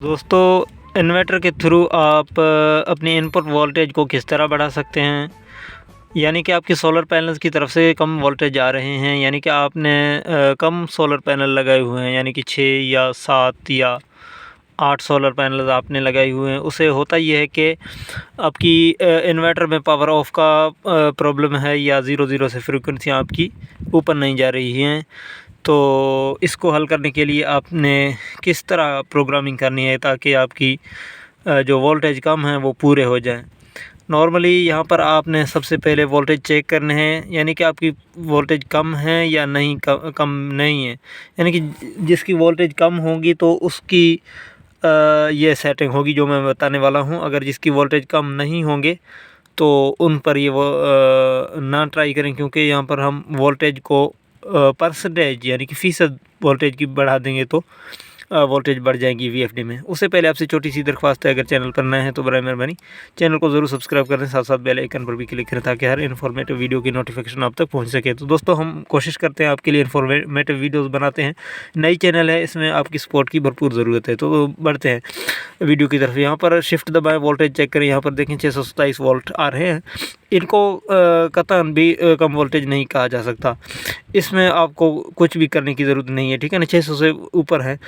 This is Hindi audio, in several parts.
दोस्तों इन्वर्टर के थ्रू आप अपनी इनपुट वोल्टेज को किस तरह बढ़ा सकते हैं। यानी कि आपकी सोलर पैनल्स की तरफ से कम वोल्टेज आ रहे हैं, यानी कि आपने कम सोलर पैनल लगाए हुए हैं, यानी कि 6 या 7 या 8 सोलर पैनल्स आपने लगाए हुए हैं। उससे होता ये है कि आपकी इन्वर्टर में पावर ऑफ का प्रॉब्लम है या 0 से फ्रीक्वेंसी आपकी ऊपर नहीं जा रही हैं। तो इसको हल करने के लिए आपने किस तरह प्रोग्रामिंग करनी है ताकि आपकी जो वोल्टेज कम है वो पूरे हो जाएं। नॉर्मली यहाँ पर आपने सबसे पहले वोल्टेज चेक करने हैं, यानी कि आपकी वोल्टेज कम है या नहीं, कम नहीं है। यानी कि जिसकी वोल्टेज कम होगी तो उसकी ये सेटिंग होगी जो मैं बताने वाला हूँ। अगर जिसकी वोल्टेज कम नहीं होंगे तो उन पर ये वो ना ट्राई करें, क्योंकि यहाँ पर हम वोल्टेज को परसेंटेज यानी कि फ़ीसद वोल्टेज की बढ़ा देंगे तो वोल्टेज बढ़ जाएगी वीएफडी में। उससे पहले आपसे छोटी सी दरख्वास्त है, अगर चैनल पर नए हैं तो बराए मेहरबानी चैनल को ज़रूर सब्सक्राइब कर दें, साथ साथ बेल आइकन पर भी क्लिक करें ताकि हर इन्फॉर्मेटिव वीडियो की नोटिफिकेशन आप तक पहुंच सके। तो दोस्तों हम कोशिश करते हैं आपके लिए इन्फॉर्मेटिव वीडियोस बनाते हैं। नई चैनल है, इसमें आपकी सपोर्ट की भरपूर ज़रूरत है। तो बढ़ते हैं वीडियो की तरफ। यहाँ पर शिफ्ट दबाएँ, वोल्टेज चेक करें। यहाँ पर देखें 627 वोल्ट आ रहे हैं। इनको कतई भी कम वोल्टेज नहीं कहा जा सकता। इसमें आपको कुछ भी करने की ज़रूरत नहीं है, ठीक है ना। 600 से ऊपर है।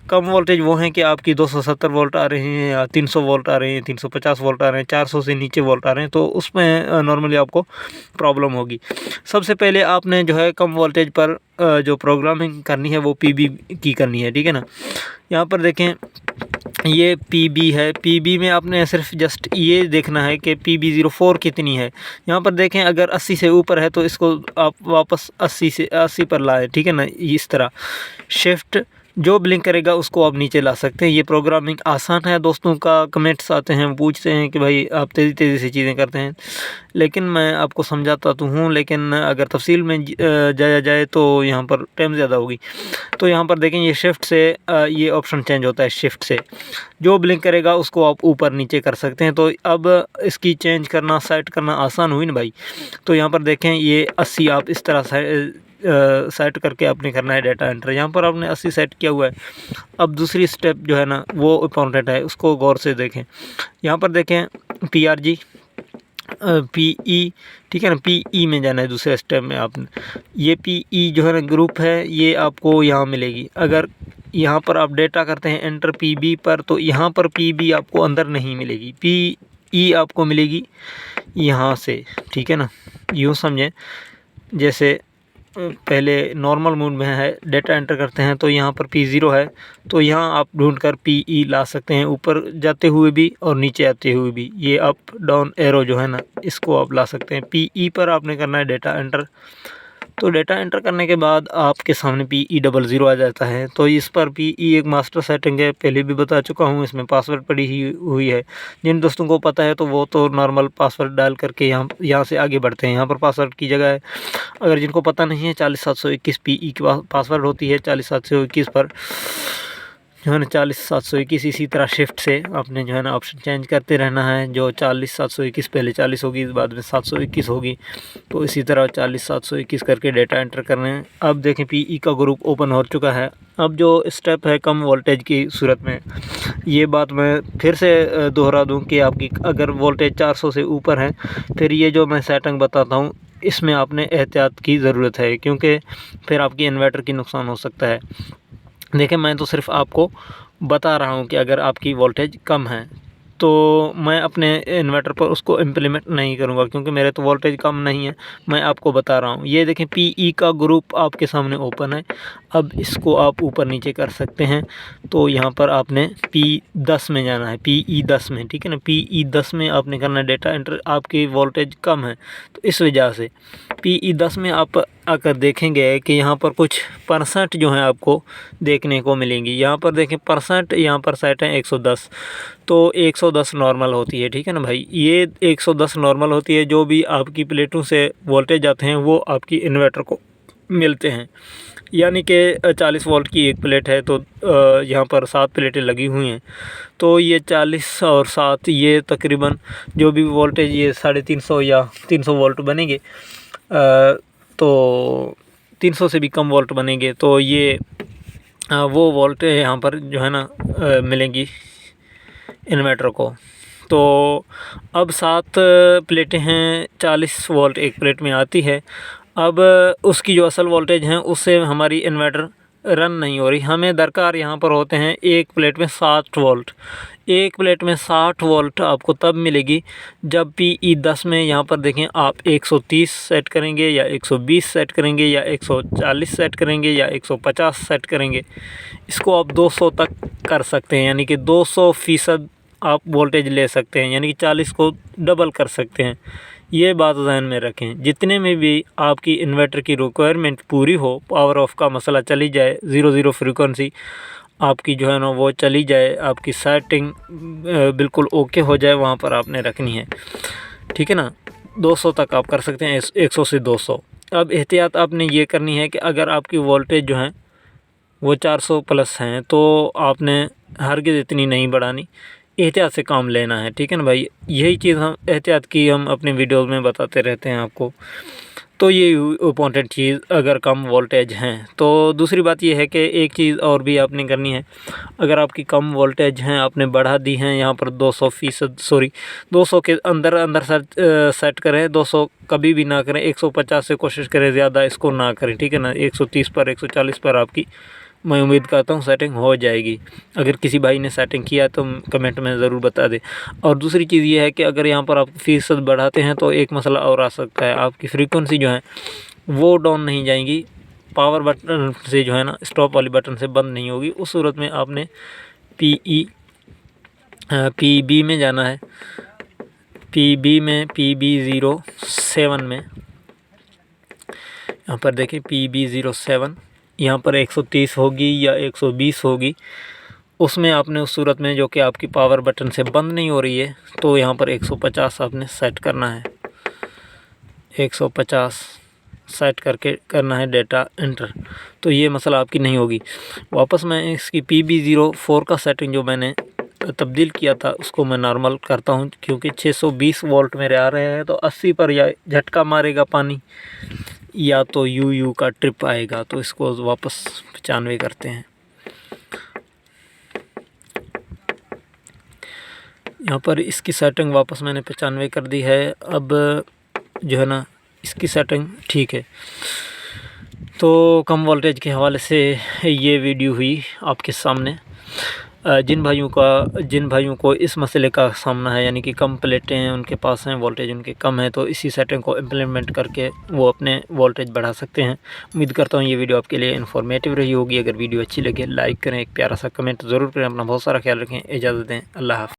कम वोल्टेज वो हैं कि आपकी 270 वोल्ट आ रहे हैं या 300 वोल्ट आ रहे हैं, 350 वोल्ट आ रहे हैं, 400 से नीचे वोल्ट आ रहे हैं, तो उसमें नॉर्मली आपको प्रॉब्लम होगी। सबसे पहले आपने जो है कम वोल्टेज पर जो प्रोग्रामिंग करनी है वो पीबी की करनी है, ठीक है ना। यहाँ पर देखें ये पीबी है। पीबी में आपने सिर्फ जस्ट ये देखना है कि PB04 कितनी है। यहाँ पर देखें अगर 80 से ऊपर है तो इसको आप वापस 80 पर लाएं, ठीक है ना। इस तरह शिफ्ट जो ब्लिंक करेगा उसको आप नीचे ला सकते हैं। ये प्रोग्रामिंग आसान है। दोस्तों का कमेंट्स आते हैं, पूछते हैं कि भाई आप तेज़ी से चीज़ें करते हैं, लेकिन मैं आपको समझाता तो हूँ, लेकिन अगर तफसील में जाया जाए तो यहाँ पर टाइम ज़्यादा होगी। तो यहाँ पर देखें ये शिफ्ट से ये ऑप्शन चेंज होता है। शिफ्ट से जो ब्लिंक करेगा उसको आप ऊपर नीचे कर सकते हैं। तो अब इसकी चेंज करना, सेट करना आसान हुई ना भाई। तो यहाँ पर देखें ये 80 आप इस तरह सेट करके आपने करना है डाटा एंटर। यहाँ पर आपने 80 सेट किया हुआ है। अब दूसरी स्टेप जो है ना वो इम्पॉर्टेंट है, उसको गौर से देखें। यहाँ पर देखें PRG PE, ठीक है ना। PE में जाना है दूसरे स्टेप में आपने। ये PE जो है ना ग्रुप है, ये आपको यहाँ मिलेगी। अगर यहाँ पर आप डेटा करते हैं एंटर PB पर, तो यहाँ पर PB आपको अंदर नहीं मिलेगी, PE आपको मिलेगी यहाँ से, ठीक है ना। यूँ समझें जैसे पहले नॉर्मल मोड में है, डेटा एंटर करते हैं तो यहाँ पर P0 है, तो यहाँ आप ढूंढकर PE ला सकते हैं, ऊपर जाते हुए भी और नीचे आते हुए भी। ये अप डाउन एरो जो है ना इसको आप ला सकते हैं। PE पर आपने करना है डेटा एंटर। तो डेटा एंटर करने के बाद आपके सामने PE00 आ जाता है। तो इस पर PE एक मास्टर सेटिंग है, पहले भी बता चुका हूँ, इसमें पासवर्ड पड़ी ही हुई है। जिन दोस्तों को पता है तो वो तो नॉर्मल पासवर्ड डाल करके यहाँ से आगे बढ़ते हैं। यहाँ पर पासवर्ड की जगह है। अगर जिनको पता नहीं है 40721 PE की पासवर्ड होती है। 40721 पर जो है ना 40721, इसी तरह शिफ्ट से आपने जो है ना ऑप्शन चेंज करते रहना है। जो 40721 पहले 40 होगी, बाद में 721 होगी, तो इसी तरह 40721 करके डेटा एंटर करना है। अब देखें PE का ग्रुप ओपन हो चुका है। अब जो स्टेप है कम वोल्टेज की सूरत में, ये बात मैं फिर से दोहरा दूं कि आपकी अगर वोल्टेज 400 से ऊपर है, फिर ये जो मैं सेटिंग बताता हूँ इसमें आपने एहतियात की ज़रूरत है, क्योंकि फिर आपकी इन्वर्टर की नुकसान हो सकता है। देखिए मैं तो सिर्फ आपको बता रहा हूँ कि अगर आपकी वोल्टेज कम है तो मैं अपने इन्वर्टर पर उसको इम्प्लीमेंट नहीं करूँगा, क्योंकि मेरे तो वोल्टेज कम नहीं है। मैं आपको बता रहा हूँ। ये देखें PE का ग्रुप आपके सामने ओपन है। अब इसको आप ऊपर नीचे कर सकते हैं। तो यहाँ पर आपने P10 में जाना है, PE10 में, ठीक है ना। PE10 में आपने करना है डेटा एंटर। आपकी वोल्टेज कम है तो इस वजह से PE10 में आप आकर देखेंगे कि यहाँ पर कुछ परसेंट जो है आपको देखने को मिलेंगी। यहाँ पर देखें परसेंट, यहाँ पर सेट है 110, तो 110 नॉर्मल होती है, ठीक है ना भाई। ये 110 नॉर्मल होती है। जो भी आपकी प्लेटों से वोल्टेज आते हैं वो आपकी इन्वर्टर को मिलते हैं। यानी कि 40 वोल्ट की एक प्लेट है तो यहाँ पर 7 प्लेटें लगी हुई हैं, तो ये 40 और 7 ये तकरीबन जो भी वोल्टेज ये 350 या 300 वोल्ट बनेंगे। तो 300 से भी कम वोल्ट बनेंगे। तो ये वो वोल्ट यहाँ पर जो है ना मिलेंगी। इन्वर्टर को। तो अब 7 प्लेटें हैं, 40 वोल्ट एक प्लेट में आती है। अब उसकी जो असल वोल्टेज है उससे हमारी इन्वर्टर रन नहीं हो रही। हमें दरकार यहाँ पर होते हैं एक प्लेट में 60 वोल्ट। एक प्लेट में 60 वोल्ट आपको तब मिलेगी जब PE 10 में यहाँ पर देखें आप 130 सेट करेंगे या 120 सेट करेंगे या 140 सेट करेंगे या 150 सेट करेंगे। इसको आप 200 तक कर सकते हैं, यानी कि 200% आप वोल्टेज ले सकते हैं, यानी कि 40 को डबल कर सकते हैं। ये बात ध्यान में रखें। जितने में भी आपकी इन्वर्टर की रिक्वायरमेंट पूरी हो, पावर ऑफ का मसला चली जाए, 0 फ्रीक्वेंसी आपकी जो है ना वो चली जाए, आपकी सेटिंग बिल्कुल ओके हो जाए, वहाँ पर आपने रखनी है। ठीक है ना, 200 तक आप कर सकते हैं, 100 से 200। अब एहतियात आपने ये करनी है कि अगर आपकी वोल्टेज जो है वो 400 प्लस हैं तो आपने हरगिज़ इतनी नहीं बढ़ानी, एहतियात से काम लेना है। ठीक है ना भाई, यही चीज़ हम एहतियात की हम अपने वीडियोज़ में बताते रहते हैं आपको। तो ये इम्पोर्टेंट चीज़ अगर कम वोल्टेज हैं। तो दूसरी बात ये है कि एक चीज़ और भी आपने करनी है। अगर आपकी कम वोल्टेज हैं, आपने बढ़ा दी हैं यहाँ पर 200 के अंदर सेट करें, 200 कभी भी ना करें, 150 से कोशिश करें, ज़्यादा इसको ना करें। ठीक है ना, 130 पर 140 पर आपकी मैं उम्मीद करता हूँ सेटिंग हो जाएगी। अगर किसी भाई ने सेटिंग किया तो कमेंट में ज़रूर बता दें। और दूसरी चीज़ ये है कि अगर यहाँ पर आप फ़ीसद बढ़ाते हैं तो एक मसला और आ सकता है, आपकी फ्रीक्वेंसी जो है वो डाउन नहीं जाएंगी, पावर बटन से जो है ना, स्टॉप वाली बटन से बंद नहीं होगी। उस सूरत में आपने PB में जाना है, PB में PB07 में यहाँ पर देखिए PB07, यहाँ पर 130 होगी या 120 होगी। उसमें आपने उस सूरत में जो कि आपकी पावर बटन से बंद नहीं हो रही है तो यहाँ पर 150 आपने सेट करना है। 150 सेट करके करना है डेटा एंटर, तो ये मसला आपकी नहीं होगी। वापस मैं इसकी PB04 का सेटिंग जो मैंने तब्दील किया था उसको मैं नॉर्मल करता हूँ, क्योंकि 620 वोल्ट मेरे आ रहे हैं। तो 80 पर या झटका मारेगा पानी या तो यू का ट्रिप आएगा। तो इसको वापस 95 करते हैं। यहाँ पर इसकी सेटिंग वापस मैंने 95 कर दी है। अब जो है ना इसकी सेटिंग ठीक है। तो कम वोल्टेज के हवाले से ये वीडियो हुई आपके सामने। जिन भाइयों को इस मसले का सामना है, यानी कि कम प्लेटें हैं उनके पास हैं, वोल्टेज उनके कम है, तो इसी सेटिंग को इम्प्लीमेंट करके वो अपने वोल्टेज बढ़ा सकते हैं। उम्मीद करता हूँ ये वीडियो आपके लिए इन्फॉर्मेटिव रही होगी। अगर वीडियो अच्छी लगे लाइक करें, एक प्यारा सा कमेंट ज़रूर करें। अपना बहुत सारा ख्याल रखें, इजाज़त दें, अल्लाह हाफ़िज़।